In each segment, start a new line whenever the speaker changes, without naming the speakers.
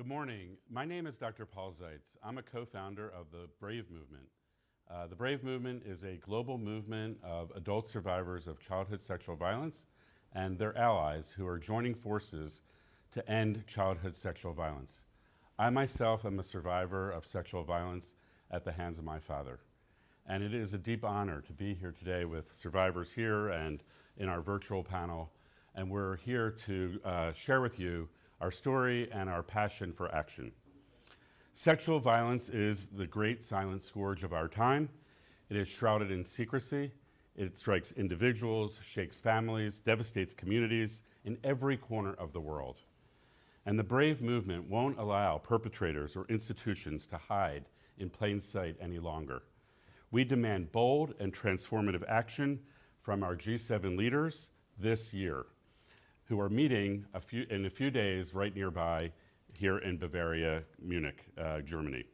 Good morning. My name is Dr. Paul Zeitz. I'm a co-founder of the BRAVE movement. The BRAVE movement is a global movement of adult survivors of childhood sexual violence and their allies who are joining forces to end childhood sexual violence. I myself am a survivor of sexual violence at the hands of my father. And it is a deep honor to be here today with survivors here and in our virtual panel. And we're here to share with you our story and our passion for action. Sexual violence is the great silent scourge of our time. It is shrouded in secrecy. It strikes individuals, shakes families, devastates communities in every corner of the world. And the BRAVE movement won't allow perpetrators or institutions to hide in plain sight any longer. We demand bold and transformative action from our G7 leaders this year, who are meeting in a few days right nearby here in Bavaria, Munich, Germany.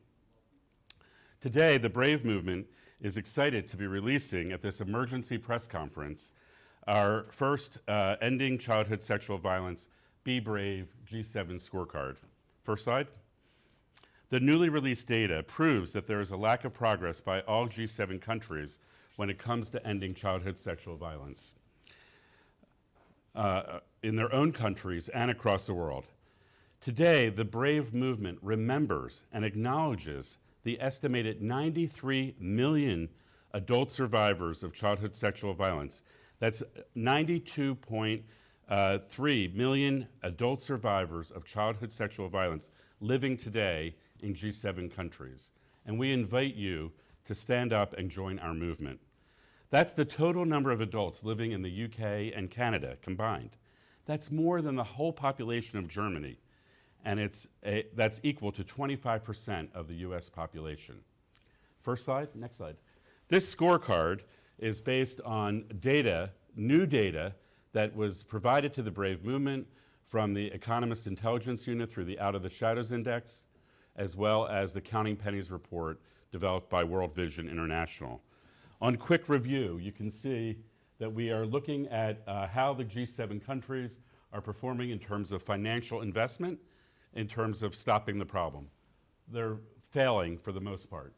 Today, the BRAVE movement is excited to be releasing at this emergency press conference our first Ending Childhood Sexual Violence Be Brave G7 Scorecard. First slide. The newly released data proves that there is a lack of progress by all G7 countries when it comes to ending childhood sexual violence in their own countries and across the world. Today, the BRAVE movement remembers and acknowledges the estimated 93 million adult survivors of childhood sexual violence. That's 92.3 million adult survivors of childhood sexual violence living today in G7 countries. And we invite you to stand up and join our movement. That's the total number of adults living in the UK and Canada combined. That's more than the whole population of Germany. And that's equal to 25% of the US population. First slide, next slide. This scorecard is based on data, new data, that was provided to the BRAVE movement from the Economist Intelligence Unit through the Out of the Shadows Index, as well as the Counting Pennies report developed by World Vision International. On quick review, you can see that we are looking at how the G7 countries are performing in terms of financial investment, in terms of stopping the problem. They're failing for the most part.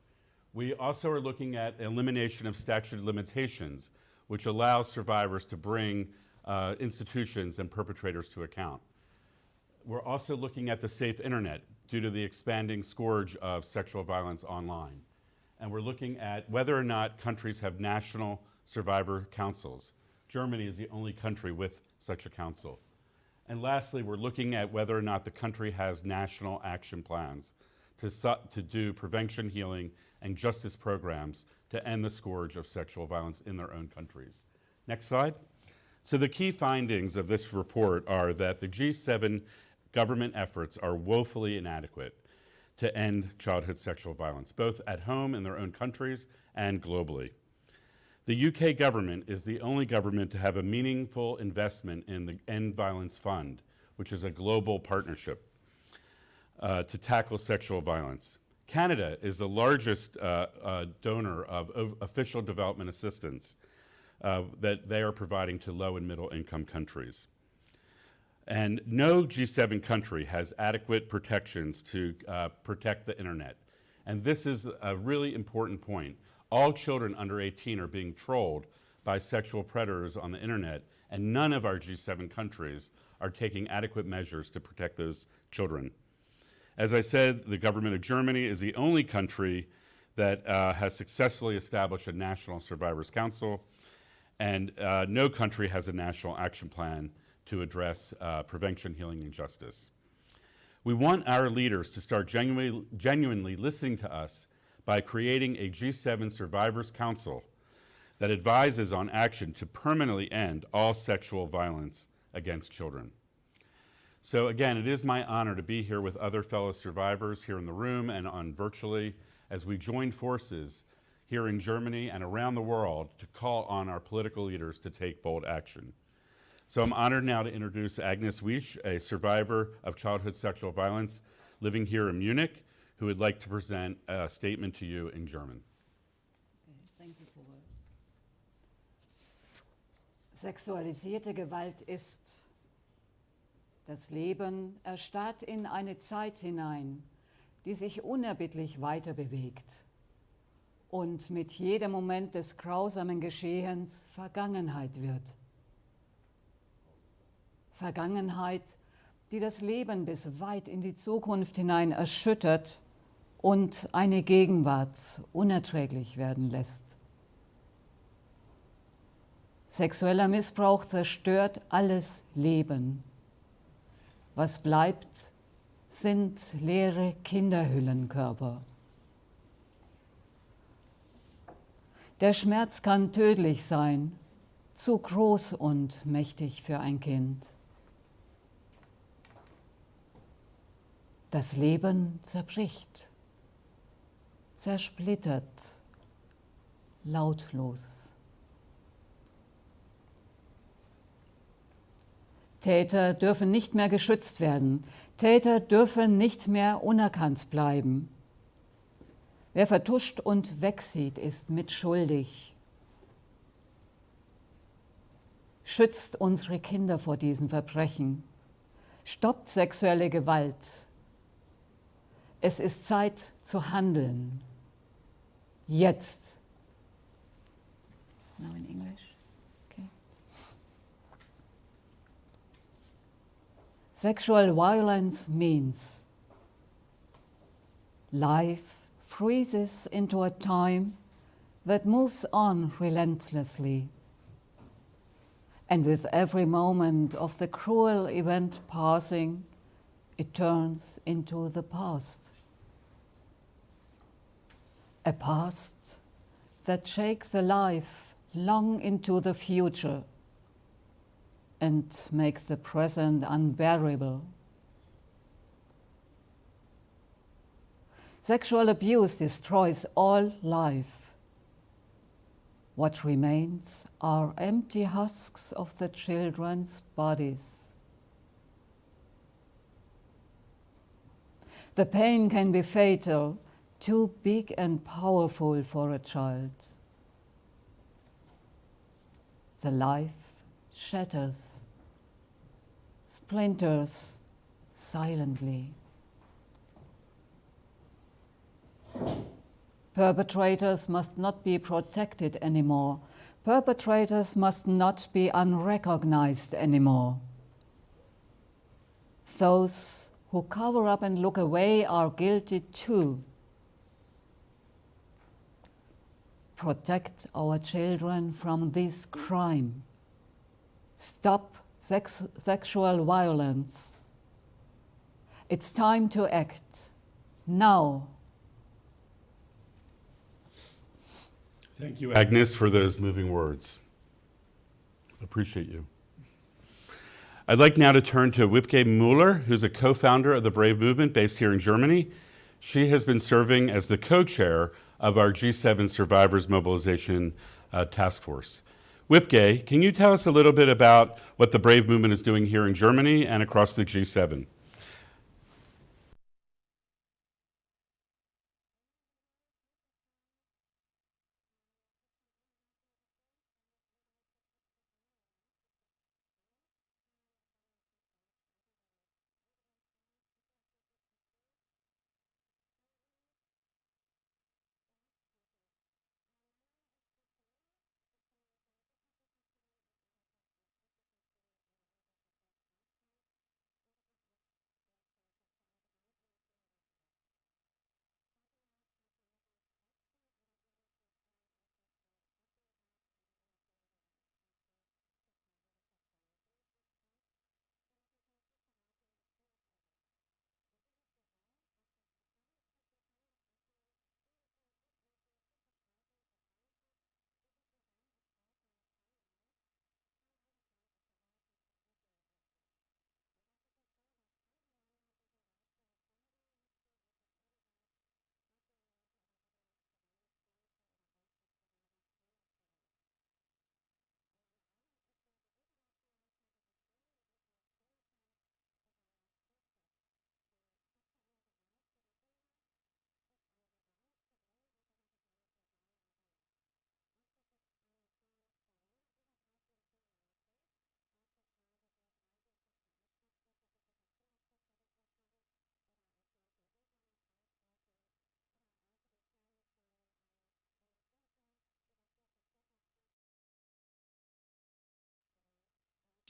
We also are looking at elimination of statute of limitations, which allows survivors to bring institutions and perpetrators to account. We're also looking at the safe internet due to the expanding scourge of sexual violence online. And we're looking at whether or not countries have national survivor councils. Germany is the only country with such a council. And lastly, we're looking at whether or not the country has national action plans to do prevention, healing, and justice programs to end the scourge of sexual violence in their own countries. Next slide. So the key findings of this report are that the G7 government efforts are woefully inadequate to end childhood sexual violence, both at home in their own countries and globally. The UK government is the only government to have a meaningful investment in the End Violence Fund, which is a global partnership to tackle sexual violence. Canada is the largest donor of official development assistance that they are providing to low and middle income countries. And no G7 country has adequate protections to protect the internet. And this is a really important point. All children under 18 are being trolled by sexual predators on the internet, and none of our G7 countries are taking adequate measures to protect those children. As I said, the government of Germany is the only country that has successfully established a National Survivors Council, and no country has a national action plan to address prevention, healing, and justice. We want our leaders to start genuinely listening to us by creating a G7 Survivors Council that advises on action to permanently end all sexual violence against children. So again, it is my honor to be here with other fellow survivors here in the room and on virtually as we join forces here in Germany and around the world to call on our political leaders to take bold action. So I'm honored now to introduce Agnes Wich, a survivor of childhood sexual violence living here in Munich, who would like to present a statement to you in German.
Okay, thank you, Paul. Sexualisierte Gewalt ist Das Leben erstarrt in eine Zeit hinein, die sich unerbittlich weiter bewegt und mit jedem Moment des grausamen Geschehens Vergangenheit wird. Vergangenheit, die das Leben bis weit in die Zukunft hinein erschüttert und eine Gegenwart unerträglich werden lässt. Sexueller Missbrauch zerstört alles Leben. Was bleibt, sind leere Kinderhüllenkörper. Der Schmerz kann tödlich sein, zu groß und mächtig für ein Kind. Das Leben zerbricht, zersplittert, lautlos. Täter dürfen nicht mehr geschützt werden. Täter dürfen nicht mehr unerkannt bleiben. Wer vertuscht und wegsieht, ist mitschuldig. Schützt unsere Kinder vor diesen Verbrechen. Stoppt sexuelle Gewalt. Es ist Zeit zu handeln. Jetzt. Now in English. Okay. Sexual violence means life freezes into a time that moves on relentlessly. And with every moment of the cruel event passing, it turns into the past. A past that shakes the life long into the future and makes the present unbearable. Sexual abuse destroys all life. What remains are empty husks of the children's bodies. The pain can be fatal, too big and powerful for a child. The life shatters, splinters silently. Perpetrators must not be protected anymore. Perpetrators must not be unrecognized anymore. Those who cover up and look away are guilty too. Protect our children from this crime. Stop sexual violence. It's time to act now.
Thank you, Agnes, for those moving words. Appreciate you. I'd like now to turn to Wipke Müller, who's a co-founder of the Brave Movement based here in Germany. She has been serving as the co-chair of our G7 Survivors Mobilization Task Force. Wipke, can you tell us a little bit about what the Brave Movement is doing here in Germany and across the G7?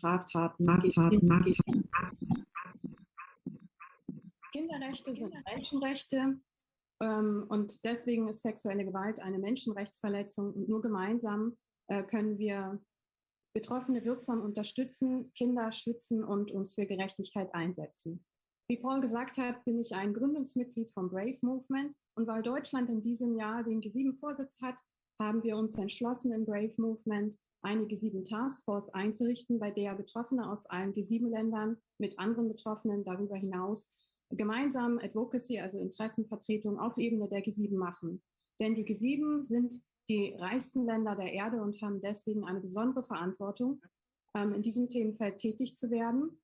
Straftaten. Kinderrechte sind Menschenrechte und deswegen ist sexuelle Gewalt eine Menschenrechtsverletzung und nur gemeinsam können wir Betroffene wirksam unterstützen, Kinder schützen und uns für Gerechtigkeit einsetzen. Wie Paul gesagt hat, bin ich ein Gründungsmitglied vom Brave Movement und weil Deutschland in diesem Jahr den G7-Vorsitz hat, haben wir uns entschlossen, im Brave Movement eine G7-Taskforce einzurichten, bei der Betroffene aus allen G7-Ländern mit anderen Betroffenen darüber hinaus gemeinsam Advocacy, also Interessenvertretung auf Ebene der G7 machen. Denn die G7 sind die reichsten Länder der Erde und haben deswegen eine besondere Verantwortung, in diesem Themenfeld tätig zu werden.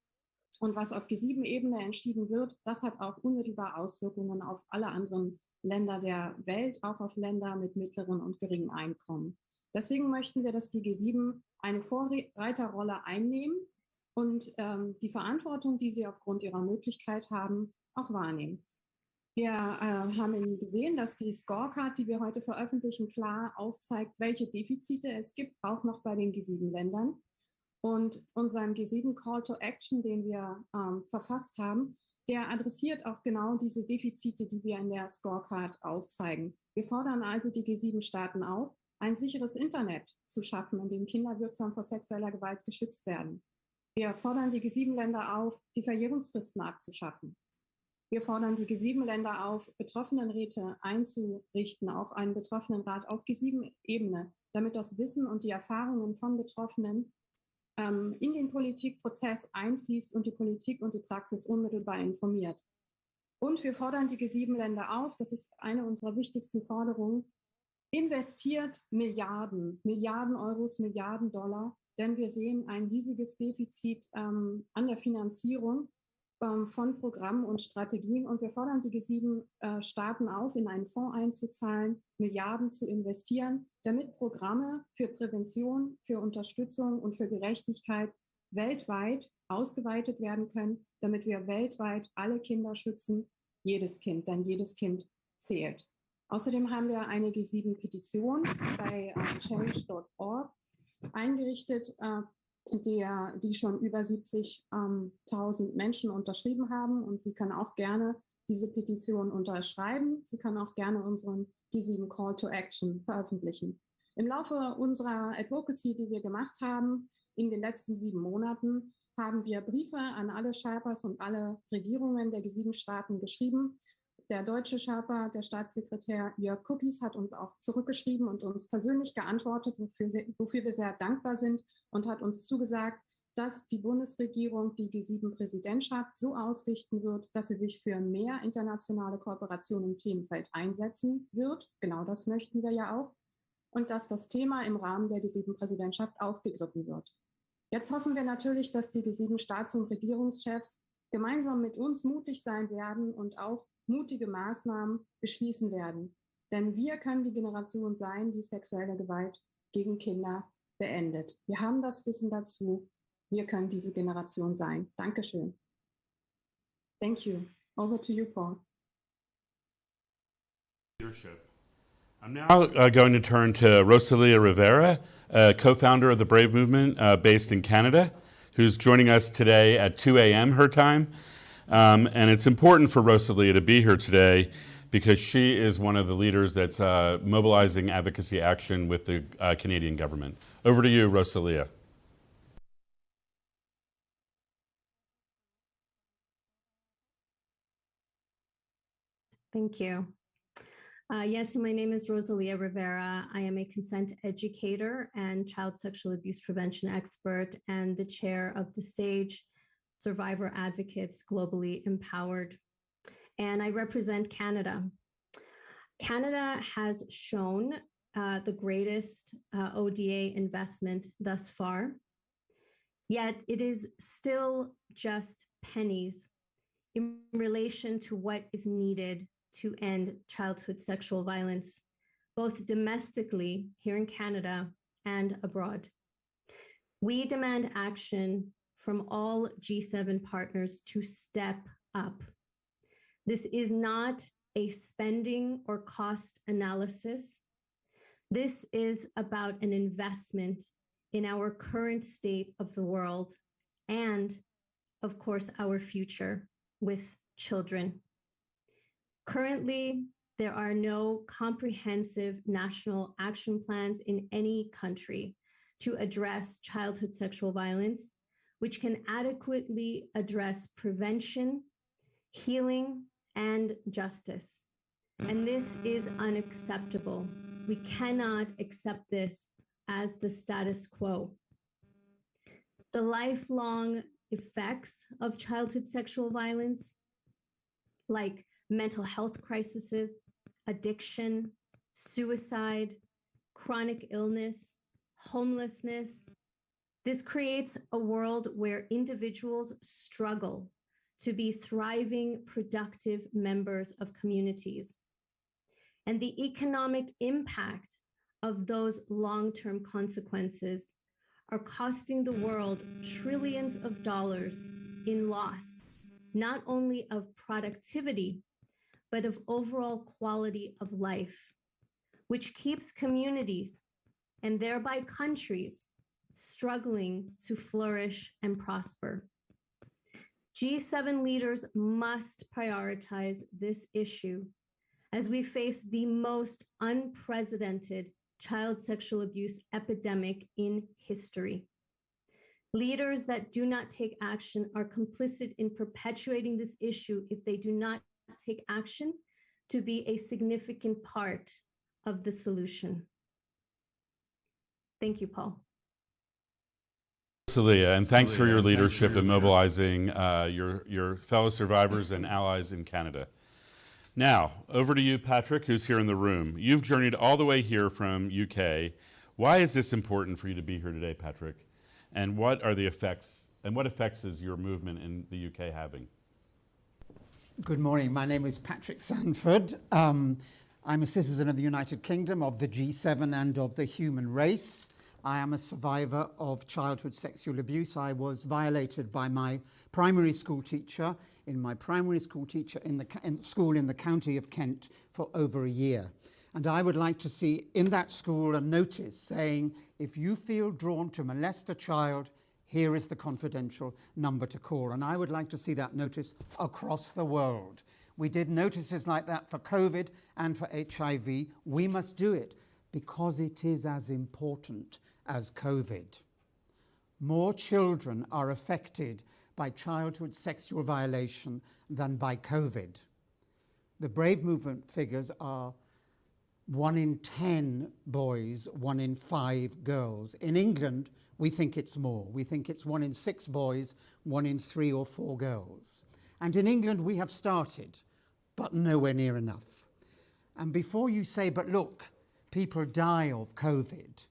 Und was auf G7-Ebene entschieden wird, das hat auch unmittelbar Auswirkungen auf alle anderen Länder der Welt, auch auf Länder mit mittleren und geringen Einkommen. Deswegen möchten wir, dass die G7 eine Vorreiterrolle einnehmen und die Verantwortung, die sie aufgrund ihrer Möglichkeit haben, auch wahrnehmen. Wir haben gesehen, dass die Scorecard, die wir heute veröffentlichen, klar aufzeigt, welche Defizite es gibt, auch noch bei den G7-Ländern. Und unseren G7 Call to Action, den wir verfasst haben, der adressiert auch genau diese Defizite, die wir in der Scorecard aufzeigen. Wir fordern also die G7-Staaten auf, ein sicheres Internet zu schaffen, in dem Kinder wirksam vor sexueller Gewalt geschützt werden. Wir fordern die G7-Länder auf, die Verjährungsfristen abzuschaffen. Wir fordern die G7-Länder auf, Betroffenenräte einzurichten, auch einen Betroffenenrat auf G7-Ebene, damit das Wissen und die Erfahrungen von Betroffenen in den Politikprozess einfließt und die Politik und die Praxis unmittelbar informiert. Und wir fordern die G7-Länder auf, das ist eine unserer wichtigsten Forderungen, investiert Milliarden Euros, Milliarden Dollar, denn wir sehen ein riesiges Defizit an der Finanzierung von Programmen und Strategien. Und wir fordern die G7-Staaten auf, in einen Fonds einzuzahlen, Milliarden zu investieren, damit Programme für Prävention, für Unterstützung und für Gerechtigkeit weltweit ausgeweitet werden können, damit wir weltweit alle Kinder schützen, jedes Kind, denn jedes Kind zählt. Außerdem haben wir eine G7-Petition bei change.org eingerichtet, die schon über 70.000 Menschen unterschrieben haben. Und Sie können auch gerne diese Petition unterschreiben. Sie können auch gerne unseren G7 Call to Action veröffentlichen. Im Laufe unserer Advocacy, die wir gemacht haben, in den letzten 7 Monaten, haben wir Briefe an alle Sherpas und alle Regierungen der G7-Staaten geschrieben. Der deutsche Sherpa, der Staatssekretär Jörg Cookies, hat uns auch zurückgeschrieben und uns persönlich geantwortet, wofür wir sehr dankbar sind, und hat uns zugesagt, dass die Bundesregierung die G7-Präsidentschaft so ausrichten wird, dass sie sich für mehr internationale Kooperation im Themenfeld einsetzen wird. Genau das möchten wir ja auch. Und dass das Thema im Rahmen der G7-Präsidentschaft aufgegriffen wird. Jetzt hoffen wir natürlich, dass die G7-Staats- und Regierungschefs gemeinsam mit uns mutig sein werden und auch mutige Maßnahmen beschließen werden. Denn wir können die Generation sein, die sexuelle Gewalt gegen Kinder beendet. Wir haben das Wissen dazu. Wir können diese Generation sein. Dankeschön. Thank you. Over to you, Paul.
Leadership. I'm now going to turn to Rosalia Rivera, co-founder of the Brave Movement based in Canada, who's joining us today at 2 a.m. her time. And it's important for Rosalia to be here today because she is one of the leaders that's mobilizing advocacy action with the Canadian government. Over to you, Rosalia.
Thank you. Yes, my name is Rosalia Rivera. I am a consent educator and child sexual abuse prevention expert and the chair of the SAGE Survivor Advocates Globally Empowered. And I represent Canada. Canada has shown the greatest ODA investment thus far, yet it is still just pennies in relation to what is needed to end childhood sexual violence, both domestically here in Canada and abroad. We demand action from all G7 partners to step up. This is not a spending or cost analysis. This is about an investment in our current state of the world and, of course, our future with children. Currently, there are no comprehensive national action plans in any country to address childhood sexual violence, which can adequately address prevention, healing, and justice. And this is unacceptable. We cannot accept this as the status quo. The lifelong effects of childhood sexual violence, like mental health crises, addiction, suicide, chronic illness, homelessness. This creates a world where individuals struggle to be thriving, productive members of communities. And the economic impact of those long-term consequences are costing the world trillions of dollars in loss, not only of productivity, but of overall quality of life, which keeps communities and thereby countries struggling to flourish and prosper. G7 leaders must prioritize this issue as we face the most unprecedented child sexual abuse epidemic in history. Leaders that do not take action are complicit in perpetuating this issue if they do not take action to be a significant part of the solution. Thank you, Paul.
Celia, and thanks for your leadership in mobilizing your fellow survivors and allies in Canada. Now, over to you, Patrick, who's here in the room. You've journeyed all the way here from UK. Why is this important for you to be here today, Patrick? And what are the effects, and what effects is your movement in the UK having?
Good morning. My name is Patrick Sandford. I'm a citizen of the United Kingdom, of the G7 and of the human race. I am a survivor of childhood sexual abuse. I was violated by my primary school teacher in school in the county of Kent for over a year. And I would like to see in that school a notice saying, if you feel drawn to molest a child, here is the confidential number to call. And I would like to see that notice across the world. We did notices like that for COVID and for HIV. We must do it because it is as important as COVID. More children are affected by childhood sexual violation than by COVID. The Brave Movement figures are 1 in 10 boys, 1 in 5 girls. In England, we think it's more. We think it's 1 in 6 boys, 1 in 3 or 4 girls. And in England, we have started, but nowhere near enough. And before you say, but look, people die of COVID,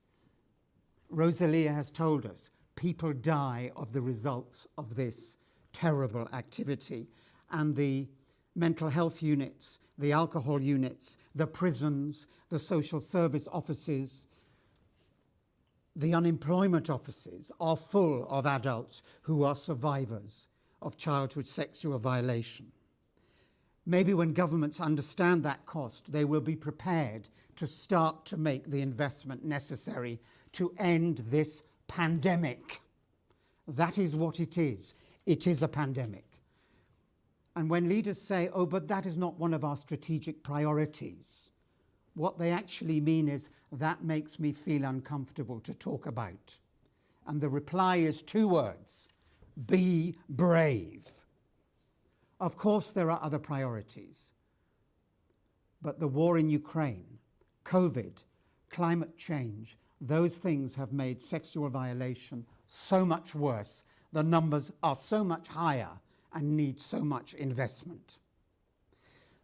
Rosalia has told us, people die of the results of this terrible activity. And the mental health units, the alcohol units, the prisons, the social service offices, the unemployment offices are full of adults who are survivors of childhood sexual violation. Maybe when governments understand that cost, they will be prepared to start to make the investment necessary to end this pandemic. That is what it is. It is a pandemic. And when leaders say, oh, but that is not one of our strategic priorities, what they actually mean is, that makes me feel uncomfortable to talk about. And the reply is 2 words: be brave. Of course, there are other priorities. But the war in Ukraine, COVID, climate change, those things have made sexual violation so much worse. The numbers are so much higher and need so much investment.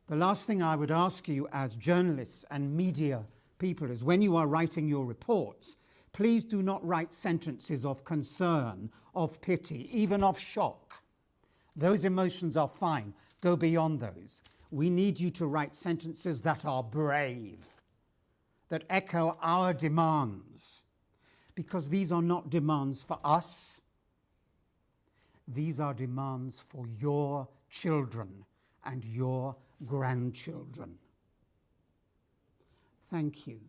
The last thing I would ask you as journalists and media people is, when you are writing your reports, please do not write sentences of concern, of pity, even of shock. Those emotions are fine. Go beyond those. We need you to write sentences that are brave, that echo our demands, because these are not demands for us. These are demands for your children and your grandchildren. Thank you.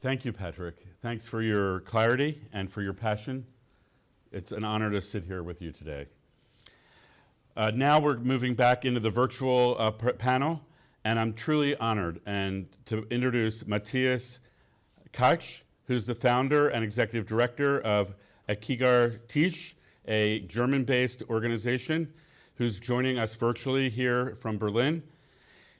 Thank you, Patrick. Thanks for your clarity and for your passion. It's an honor to sit here with you today. Now we're moving back into the virtual panel, and I'm truly honored to introduce Matthias Koch, who's the founder and executive director of Kindheit, a German-based organization who's joining us virtually here from Berlin.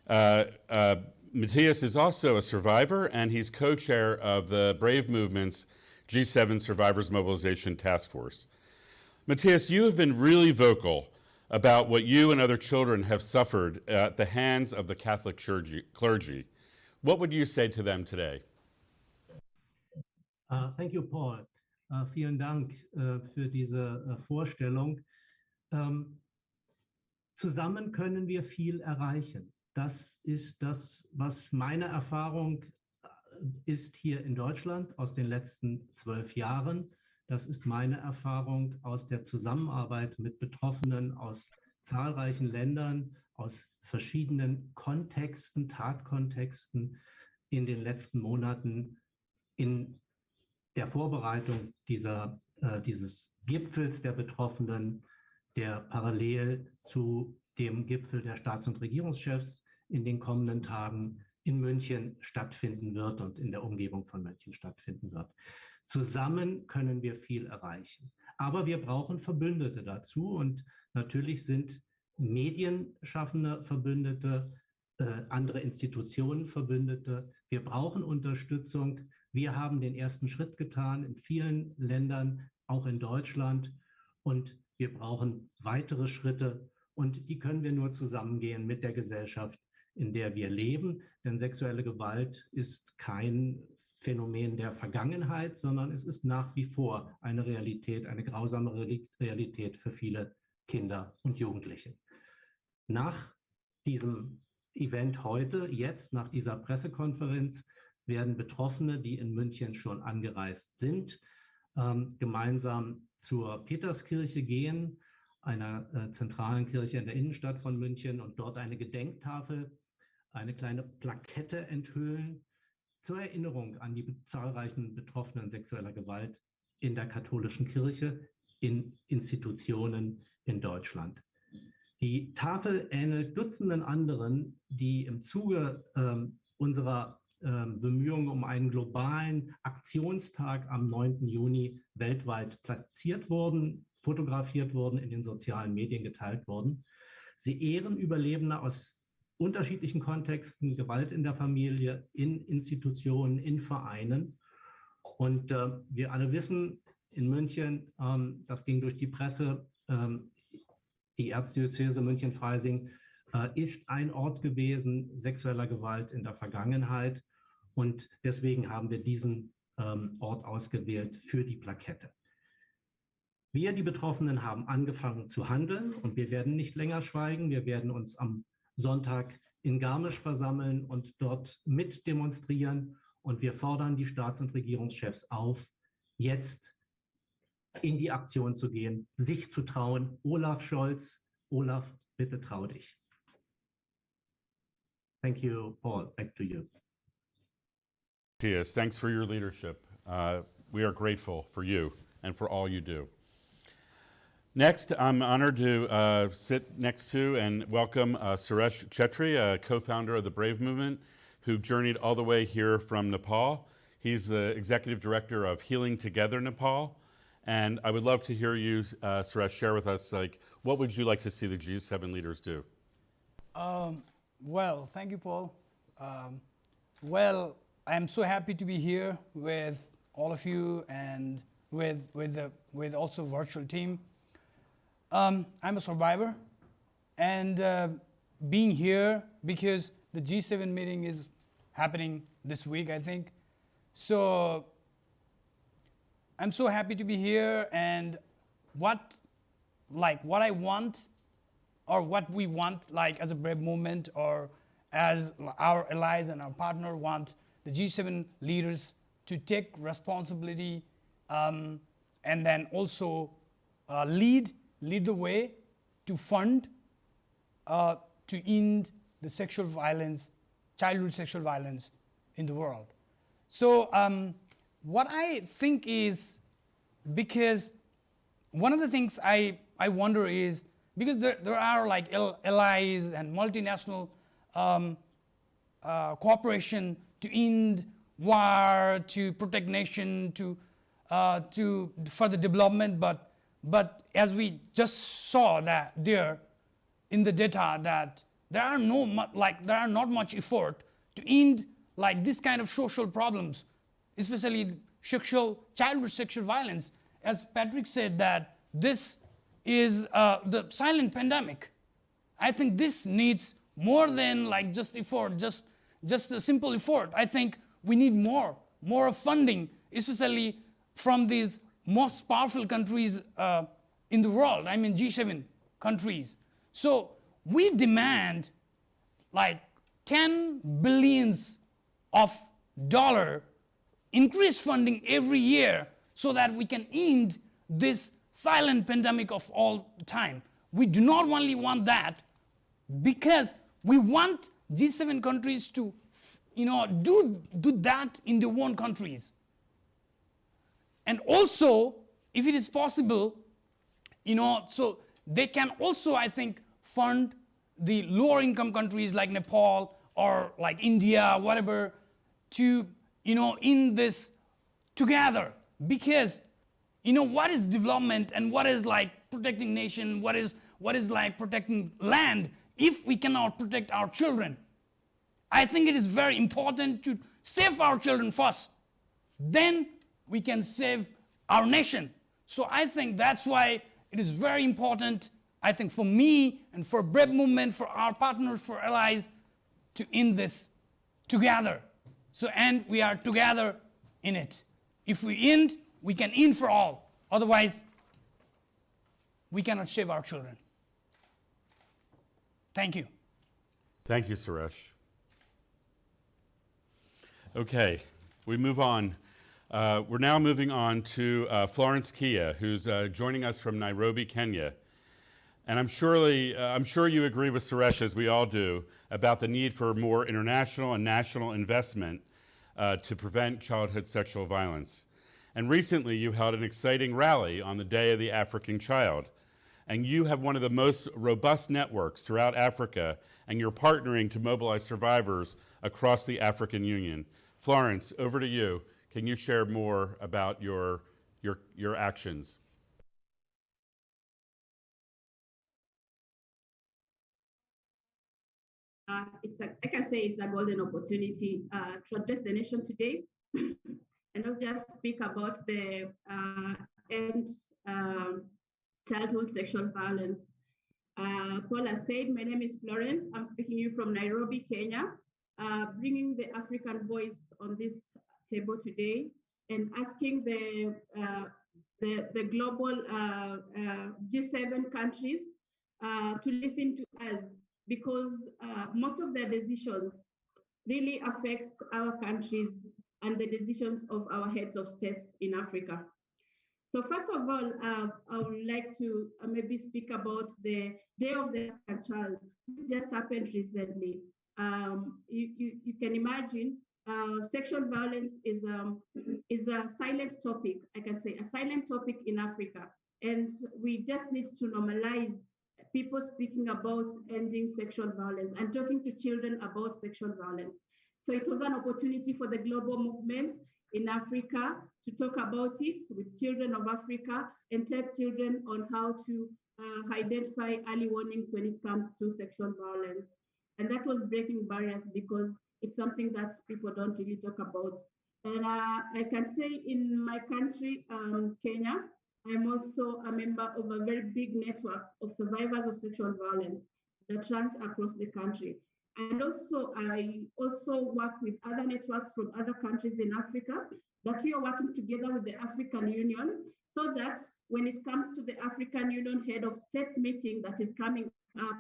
Matthias is also a survivor, and he's co-chair of the Brave Movement's G7 Survivors Mobilization Task Force. Matthias, you have been really vocal about what you and other children have suffered at the hands of the Catholic clergy. What would you say to them today?
Thank you, Paul. Vielen Dank für diese Vorstellung. Zusammen können wir viel erreichen. Das ist das, was meine Erfahrung ist hier in Deutschland aus den letzten 12 Jahren. Das ist meine Erfahrung aus der Zusammenarbeit mit Betroffenen aus zahlreichen Ländern, aus verschiedenen Kontexten, Tatkontexten in den letzten Monaten in der Vorbereitung dieses Gipfels der Betroffenen, der parallel zu dem Gipfel der Staats- und Regierungschefs in den kommenden Tagen in München stattfinden wird und in der Umgebung von München stattfinden wird. Zusammen können wir viel erreichen. Aber wir brauchen Verbündete dazu, und natürlich sind Medienschaffende Verbündete, andere Institutionen Verbündete. Wir brauchen Unterstützung. Wir haben den ersten Schritt getan in vielen Ländern, auch in Deutschland, und wir brauchen weitere Schritte, und die können wir nur zusammengehen mit der Gesellschaft, in der wir leben. Denn sexuelle Gewalt ist kein Phänomen der Vergangenheit, sondern es ist nach wie vor eine Realität, eine grausame Realität für viele Kinder und Jugendliche. Nach diesem Event heute, jetzt nach dieser Pressekonferenz, werden Betroffene, die in München schon angereist sind, gemeinsam zur Peterskirche gehen, einer zentralen Kirche in der Innenstadt von München, und dort eine Gedenktafel, eine kleine Plakette enthüllen zur Erinnerung an die zahlreichen Betroffenen sexueller Gewalt in der katholischen Kirche, in Institutionen in Deutschland. Die Tafel ähnelt Dutzenden anderen, die im Zuge unserer Bemühungen um einen globalen Aktionstag am 9. Juni weltweit platziert wurden, fotografiert wurden, in den sozialen Medien geteilt wurden. Sie ehren Überlebende aus unterschiedlichen Kontexten, Gewalt in der Familie, in Institutionen, in Vereinen. Und wir alle wissen, in München, das ging durch die Presse, die Erzdiözese München-Freising ist ein Ort gewesen sexueller Gewalt in der Vergangenheit. Und deswegen haben wir diesen Ort ausgewählt für die Plakette. Wir, die Betroffenen, haben angefangen zu handeln, und wir werden nicht länger schweigen. Wir werden uns am Sonntag in Garmisch versammeln und dort mit demonstrieren. Und wir fordern die Staats- und Regierungschefs auf, jetzt in die Aktion zu gehen, sich zu trauen. Olaf Scholz, Olaf, bitte trau dich. Thank you, Paul. Back to you.
Matthias, thanks for your leadership. We are grateful for you and for all you do. Next, I'm honored to sit next to and welcome Suresh Chhetry, a co-founder of the Brave Movement, who journeyed all the way here from Nepal. He's the executive director of Healing Together Nepal. And I would love to hear you, Suresh, share with us, what would you like to see the G7 leaders do?
Well, thank you, Paul. Well, I'm so happy to be here with all of you and with also virtual team. I'm a survivor, and being here because the G7 meeting is happening this week, I think. So I'm so happy to be here, and what I want, or what we want, as a Brave Movement, or as our allies and our partner want the G7 leaders to take responsibility, and then also lead the way to fund, to end the sexual violence, childhood sexual violence in the world. So what I think is, because one of the things I wonder is, because there are like allies and multinational cooperation to end war, to protect nation, to further development, but as we just saw that there in the data, that there are not much effort to end like this kind of social problems, especially childhood sexual violence. As Patrick said, that this is the silent pandemic. I think this needs more than like just effort, just a simple effort. I think we need more funding, especially from these most powerful countries in the world. I mean G7 countries. So we demand like 10 billions of dollar increased funding every year so that we can end this silent pandemic of all time. We do not only want that because we want G7 countries to do that in their own countries. And also, if it is possible, so they can also, I think, fund the lower income countries like Nepal or like India, whatever, to, in this together. Because, what is development and what is like protecting nation, what is like protecting land if we cannot protect our children? I think it is very important to save our children first. Then we can save our nation. So I think that's why it is very important, I think, for me and for Brave Movement, for our partners, for allies, to end this together. So, and we are together in it. If we end, we can end for all. Otherwise, we cannot save our children. Thank you.
Thank you, Suresh. Okay, we move on. We're now moving on to Florence Kia, who's joining us from Nairobi, Kenya. And I'm sure you agree with Suresh, as we all do, about the need for more international and national investment to prevent childhood sexual violence. And recently you held an exciting rally on the Day of the African Child. And you have one of the most robust networks throughout Africa, and you're partnering to mobilize survivors across the African Union. Florence, over to you. Can you share more about your actions?
I can say it's a golden opportunity to address the nation today and not just speak about the end childhood sexual violence. Paul has said, my name is Florence. I'm speaking to you from Nairobi, Kenya, bringing the African voice on this table today and asking the global G7 countries to listen to us, because most of their decisions really affects our countries and the decisions of our heads of states in Africa. So first of all, I would like to maybe speak about the Day of the African Child. It just happened recently. You can imagine sexual violence is a silent topic, I can say, a silent topic in Africa. And we just need to normalize people speaking about ending sexual violence and talking to children about sexual violence. So it was an opportunity for the global movement in Africa to talk about it with children of Africa and tell children on how to identify early warnings when it comes to sexual violence. And that was breaking barriers because it's something that people don't really talk about. And I can say in my country, Kenya, I'm also a member of a very big network of survivors of sexual violence that runs across the country. And also, I also work with other networks from other countries in Africa that we are working together with the African Union so that when it comes to the African Union head of states meeting that is coming up,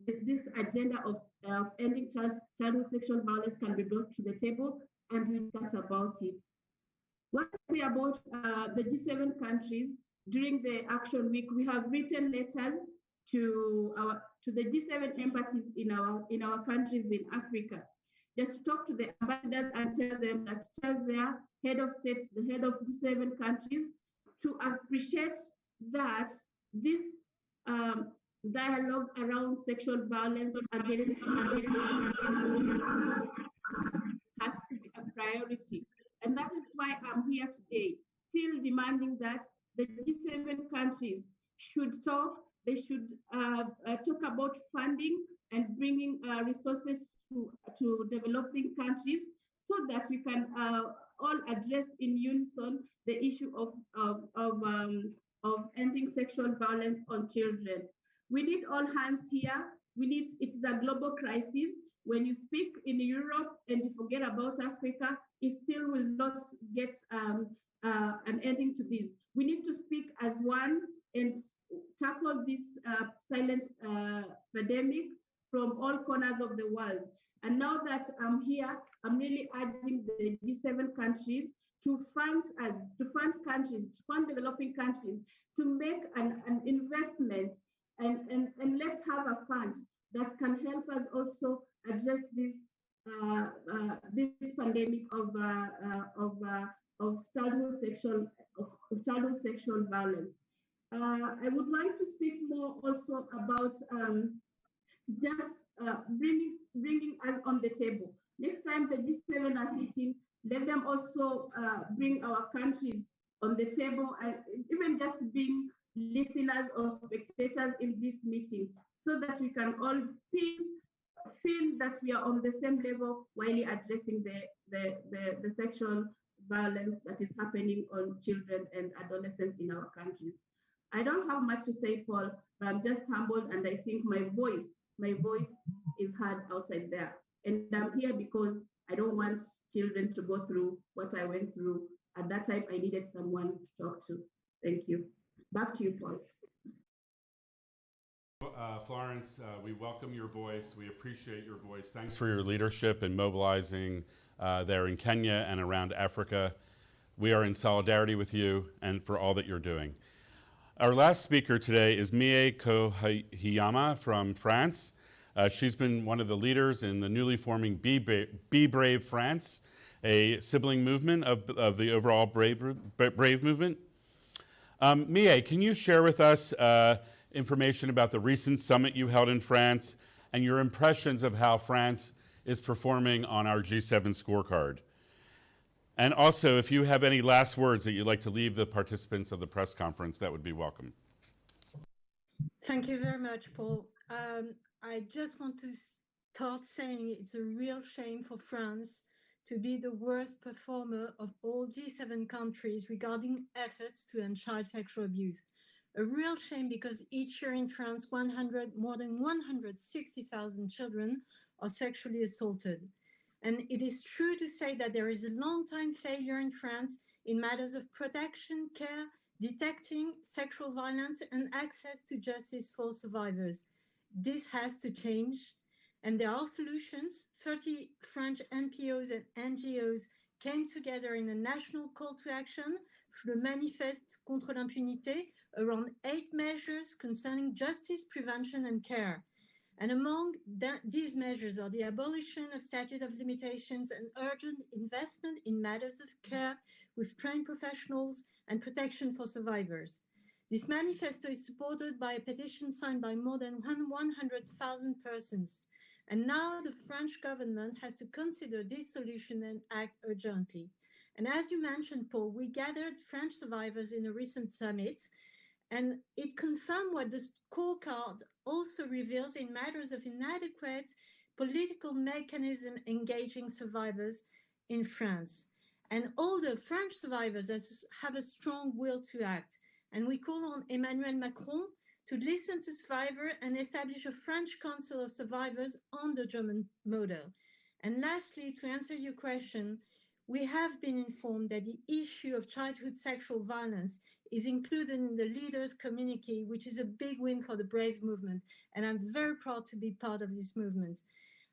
this agenda of ending childhood sexual violence can be brought to the table and we discuss about it. What I say about the G7 countries, during the Action Week, we have written letters to the G7 embassies in our countries in Africa, just to talk to the ambassadors and tell them that tell their head of states, the head of G7 countries, to appreciate that this dialogue around sexual violence against has to be a priority. And that is why I'm here today, still demanding that the G7 countries should talk. They should talk about funding and bringing resources to developing countries so that we can all address in unison the issue of ending sexual violence on children. We need all hands here. It's a global crisis. When you speak in Europe and you forget about Africa, it still will not get an ending to this. We need to speak as one and tackle this silent pandemic from all corners of the world. And now that I'm here, I'm really urging the G7 countries to fund developing countries to make an investment and let's have a fund that can help us also address this this pandemic of childhood sexual violence. I would like to speak more also about just bringing us on the table. Next time the G7 are sitting, let them also bring our countries on the table, and even just being listeners or spectators in this meeting, so that we can all feel that we are on the same level while addressing the sexual violence that is happening on children and adolescents in our countries. I don't have much to say, Paul, but I'm just humbled, and I think my voice is heard outside there. And I'm here because I don't want children to go through what I went through. At that time, I needed someone to talk to. Thank you. Back to you, Paul.
Florence, we welcome your voice. We appreciate your voice. Thanks for your leadership in mobilizing there in Kenya and around Africa. We are in solidarity with you and for all that you're doing. Our last speaker today is Mie Kohiyama from France. She's been one of the leaders in the newly forming Be Brave France, a sibling movement of the overall Brave movement. Mie, can you share with us information about the recent summit you held in France and your impressions of how France is performing on our G7 scorecard? And also, if you have any last words that you'd like to leave the participants of the press conference, that would be welcome.
Thank you very much, Paul. I just want to start saying it's a real shame for France to be the worst performer of all G7 countries regarding efforts to end child sexual abuse. A real shame because each year in France, more than 160,000 children are sexually assaulted. And it is true to say that there is a long-time failure in France in matters of protection, care, detecting sexual violence, and access to justice for survivors. This has to change, and there are solutions. 30 French NPOs and NGOs came together in a national call to action through the Manifeste contre l'impunité around 8 measures concerning justice, prevention, and care. And among these measures are the abolition of statute of limitations and urgent investment in matters of care with trained professionals and protection for survivors. This manifesto is supported by a petition signed by more than 100,000 persons. And now the French government has to consider this solution and act urgently. And as you mentioned, Paul, we gathered French survivors in a recent summit, and it confirmed what the scorecard also reveals in matters of inadequate political mechanism engaging survivors in France. And all the French survivors have a strong will to act. And we call on Emmanuel Macron to listen to survivors and establish a French Council of Survivors on the German model. And lastly, to answer your question, we have been informed that the issue of childhood sexual violence is included in the leaders' communique, which is a big win for the Brave movement. And I'm very proud to be part of this movement.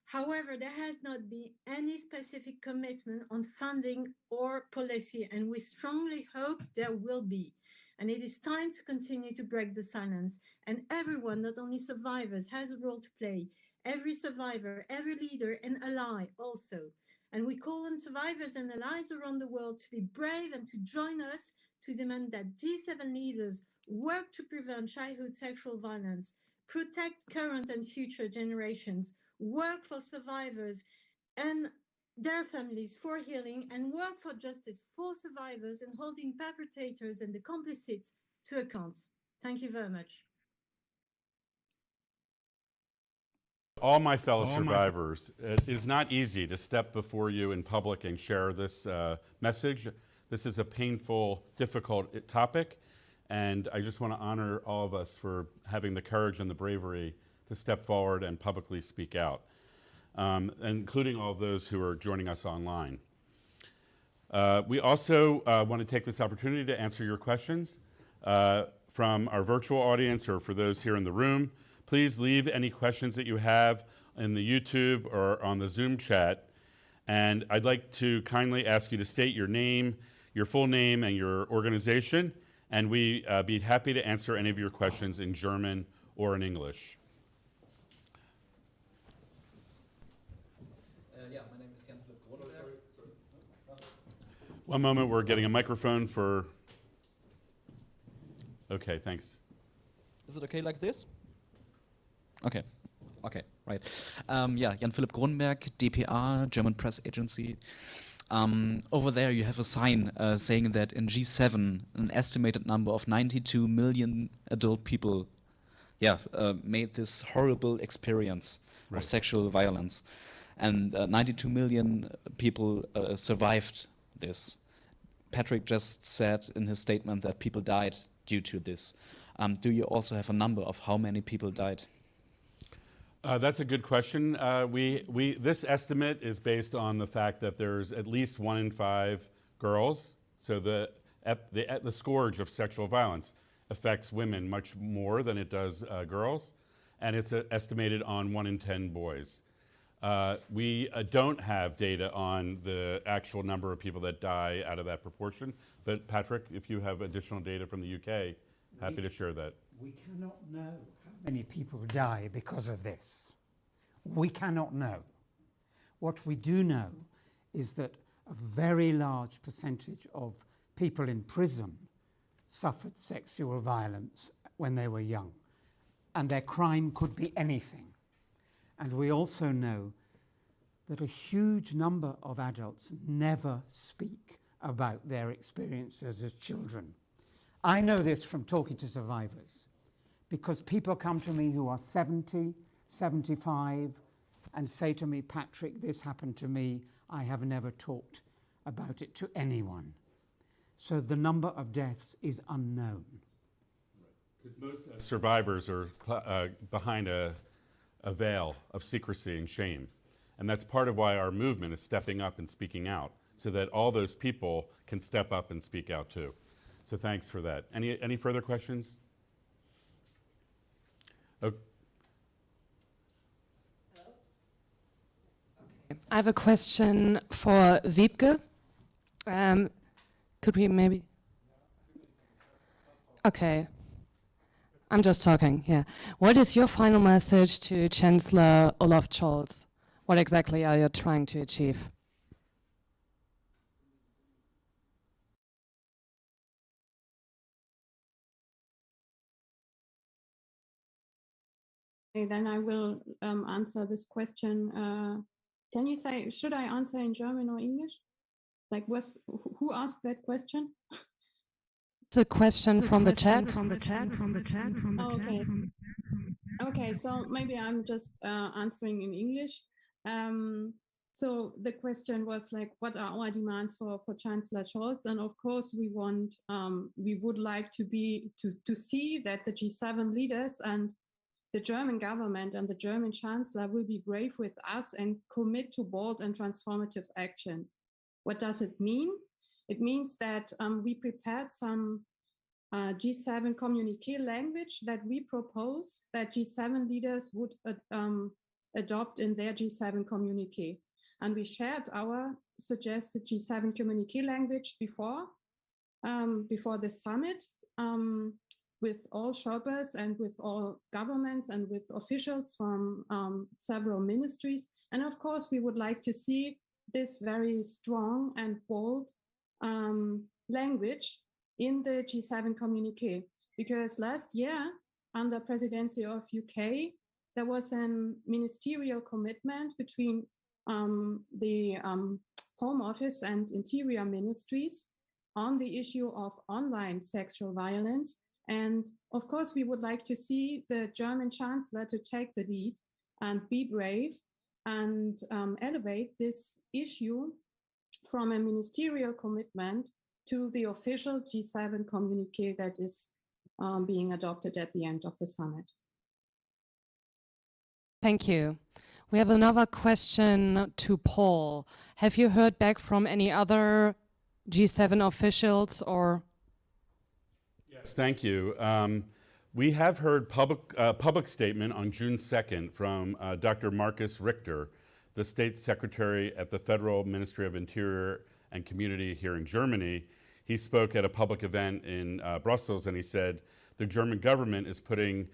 However, there has not been any specific commitment on funding or policy, and we strongly hope there will be. And it is time to continue to break the silence. And everyone, not only survivors, has a role to play. Every survivor, every leader, and ally also. And we call on survivors and allies around the world to be brave and to join us to demand that G7 leaders work to prevent childhood sexual violence, protect current and future generations, work for survivors and their families for healing, and work for justice for survivors and holding perpetrators and the complicit to account. Thank you very much.
All my fellow survivors, it is not easy to step before you in public and share this message. This is a painful, difficult topic, and I just want to honor all of us for having the courage and the bravery to step forward and publicly speak out, including all of those who are joining us online. We also want to take this opportunity to answer your questions from our virtual audience or for those here in the room. Please leave any questions that you have in the YouTube or on the Zoom chat. And I'd like to kindly ask you to state your name, your full name, and your organization. And we'd be happy to answer any of your questions in German or in English.
Yeah, my name is Jan Philipp.
One moment, we're getting a microphone for... Okay, thanks.
Is it okay like this? Okay. Okay, right. Yeah, Jan Philipp Grunberg, DPA, German Press Agency. Over there you have a sign saying that in G7 an estimated number of 92 million adult people made this horrible experience of sexual violence. And 92 million people survived this. Patrick just said in his statement that people died due to this. Do you also have a number of how many people died?
That's a good question. This estimate is based on the fact that there's at least 1 in 5 girls. So the scourge of sexual violence affects women much more than it does girls, and it's estimated on 1 in 10 boys. We don't have data on the actual number of people that die out of that proportion, but Patrick, if you have additional data from the UK, happy to share that.
We cannot know how many people die because of this. We cannot know. What we do know is that a very large percentage of people in prison suffered sexual violence when they were young, and their crime could be anything. And we also know that a huge number of adults never speak about their experiences as children. I know this from talking to survivors, because people come to me who are 70, 75, and say to me, Patrick, this happened to me. I have never talked about it to anyone. So the number of deaths is unknown.
Because most survivors are behind a veil of secrecy and shame. And that's part of why our movement is stepping up and speaking out, so that all those people can step up and speak out too. So thanks for that. Any further questions? Okay.
I have a question for Wiebke. Could we maybe? Okay. I'm just talking, yeah. What is your final message to Chancellor Olaf Scholz? What exactly are you trying to achieve?
Okay, then I will answer this question. Can you say, should I answer in German or English? Like, who asked that question?
It's a question from the chat.
Okay. Okay, so maybe I'm just answering in English. So the question was like, what are our demands for Chancellor Scholz? And of course, we would like to see that the G7 leaders and the German government and the German Chancellor will be brave with us and commit to bold and transformative action. What does it mean? It means that we prepared some G7 communique language that we propose that G7 leaders would adopt in their G7 communique. And we shared our suggested G7 communique language before the summit with all Sherpas and with all governments and with officials from several ministries. And of course, we would like to see this very strong and bold language in the G7 communique, because last year, under presidency of UK, there was a ministerial commitment between the Home Office and Interior Ministries on the issue of online sexual violence. And of course, we would like to see the German Chancellor to take the lead and be brave and elevate this issue from a ministerial commitment to the official G7 communique that is being adopted at the end of the summit.
Thank you. We have another question to Paul. Have you heard back from any other G7 officials or?
Yes, thank you. We have heard public statement on June 2nd from Dr. Marcus Richter, the State Secretary at the Federal Ministry of Interior and Community here in Germany. He spoke at a public event in Brussels, and he said the German government is putting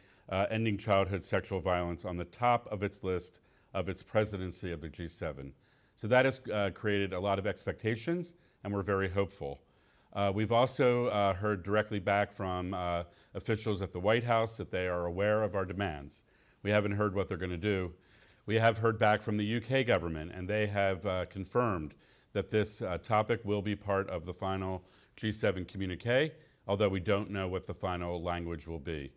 ending childhood sexual violence on the top of its list of its presidency of the G7. So that has created a lot of expectations, and we're very hopeful. We've also heard directly back from officials at the White House that they are aware of our demands. We haven't heard what they're going to do. We have heard back from the UK government, and they have confirmed that this topic will be part of the final G7 communique, although we don't know what the final language will be.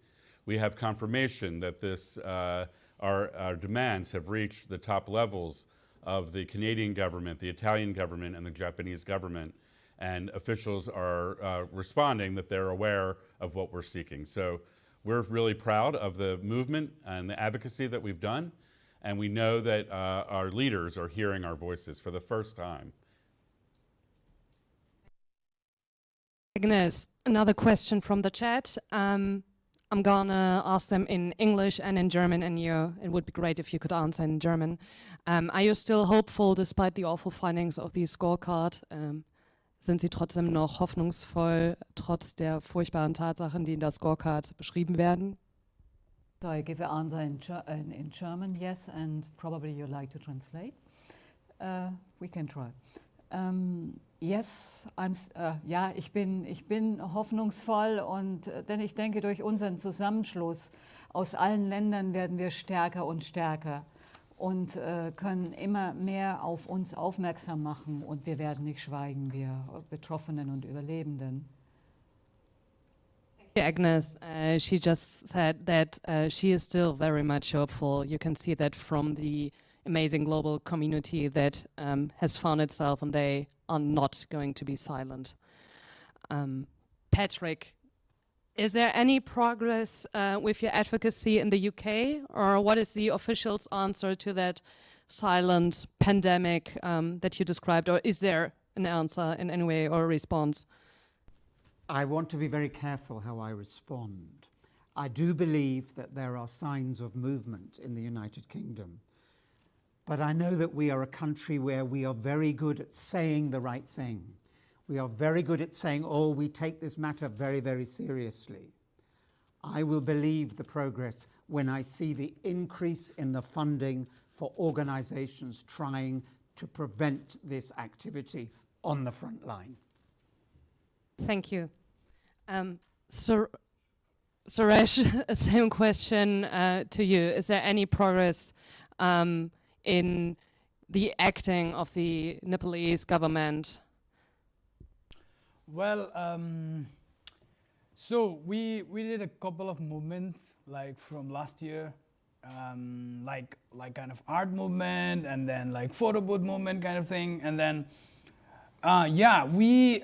We have confirmation that our demands have reached the top levels of the Canadian government, the Italian government, and the Japanese government, and officials are responding that they're aware of what we're seeking. So we're really proud of the movement and the advocacy that we've done, and we know that our leaders are hearing our voices for the first time.
Agnes, another question from the chat. I'm gonna ask them in English and in German, and it would be great if you could answer in German. Are you still hopeful despite the awful findings of the scorecard? Sind Sie trotzdem noch hoffnungsvoll, trotz der furchtbaren Tatsachen, die in der Scorecard beschrieben werden?
So I give an answer in German, yes, and probably you'd like to translate. We can try. Yes, ja, ich bin hoffnungsvoll, denn ich denke, durch unseren Zusammenschluss aus allen Ländern werden wir stärker und stärker und können immer mehr auf uns aufmerksam machen, und wir werden nicht schweigen, wir Betroffenen und Überlebenden.
Agnes, she just said that she is still very much hopeful. You can see that from the amazing global community that has found itself, and they are not going to be silent. Patrick, is there any progress with your advocacy in the UK, or what is the official's answer to that silent pandemic that you described, or is there an answer in any way or a response?
I want to be very careful how I respond. I do believe that there are signs of movement in the United Kingdom. But I know that we are a country where we are very good at saying the right thing. We are very good at saying, oh, we take this matter very, very seriously. I will believe the progress when I see the increase in the funding for organizations trying to prevent this activity on the front line.
Thank you. Suresh, same question to you. Is there any progress in the acting of the Nepalese government?
Well, so we did a couple of movements like from last year, like kind of art movement, and then like photo booth movement kind of thing, and then yeah,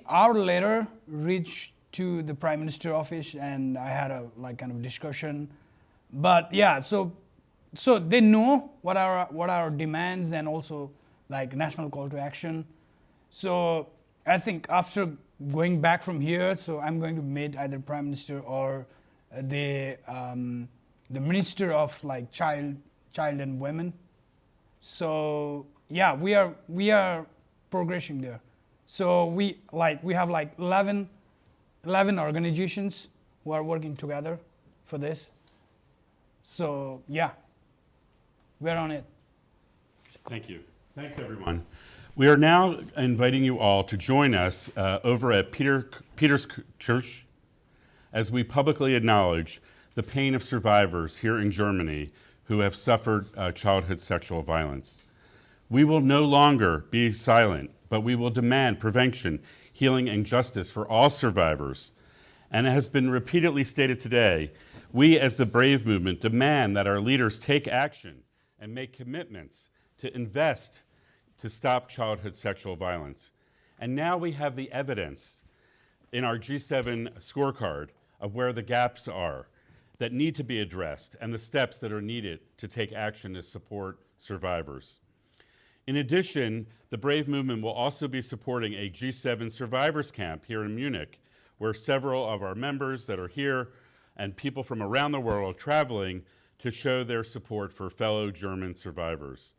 our letter reached to the Prime Minister office, and I had a like kind of discussion, but yeah, so they know what our demands and also like national call to action. So I think after going back from here, so I'm going to meet either Prime Minister or the Minister of like child and women. So yeah, we are progressing there. So we have like 11 organizations who are working together for this. So yeah, we're on it.
Thank you. Thanks, everyone. We are now inviting you all to join us over at Peterskirch as we publicly acknowledge the pain of survivors here in Germany who have suffered childhood sexual violence. We will no longer be silent, but we will demand prevention, healing, and justice for all survivors. And it has been repeatedly stated today, we as the Brave Movement demand that our leaders take action and make commitments to invest to stop childhood sexual violence. And now we have the evidence in our G7 scorecard of where the gaps are that need to be addressed and the steps that are needed to take action to support survivors. In addition, the Brave Movement will also be supporting a G7 survivors camp here in Munich, where several of our members that are here and people from around the world are traveling to show their support for fellow German survivors.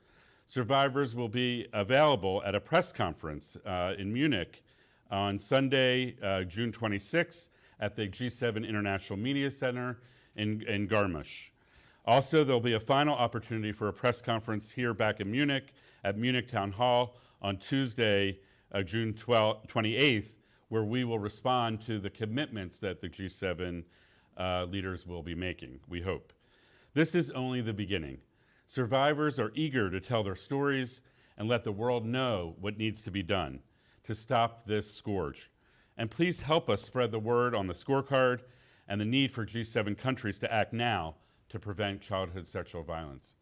Survivors will be available at a press conference in Munich on Sunday, June 26th at the G7 International Media Center in Garmisch. Also, there'll be a final opportunity for a press conference here back in Munich at Munich Town Hall on Tuesday, June 28th, where we will respond to the commitments that the G7 leaders will be making, we hope. This is only the beginning. Survivors are eager to tell their stories and let the world know what needs to be done to stop this scourge. And please help us spread the word on the scorecard and the need for G7 countries to act now to prevent childhood sexual violence.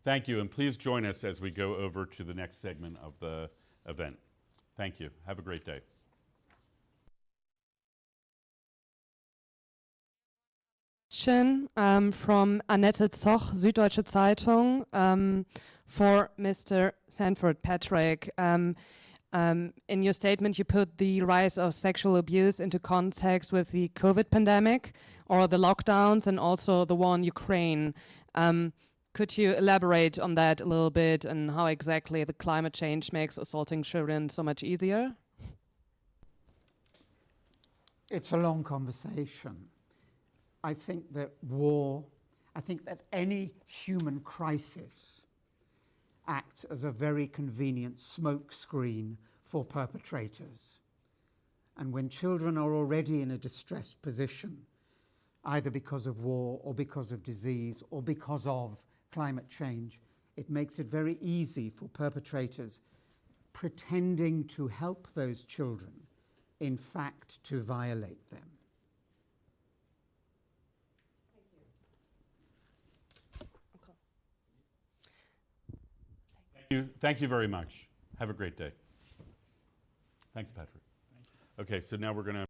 Thank you, and please join us as we go over to the next segment of the event. Thank you. Have a great day.
Question from Annette Zoch, Süddeutsche Zeitung, for Mr. Sandford Patrick. In your statement, you put the rise of sexual abuse into context with the COVID pandemic or the lockdowns and also the war in Ukraine. Could you elaborate on that a little bit and how exactly the climate change makes assaulting children so much easier?
It's a long conversation. I think that any human crisis acts as a very convenient smokescreen for perpetrators. And when children are already in a distressed position, either because of war or because of disease or because of climate change, it makes it very easy for perpetrators pretending to help those children, in fact, to violate them.
Thank you very much. Have a great day. Thanks, Patrick. Okay, so now we're going to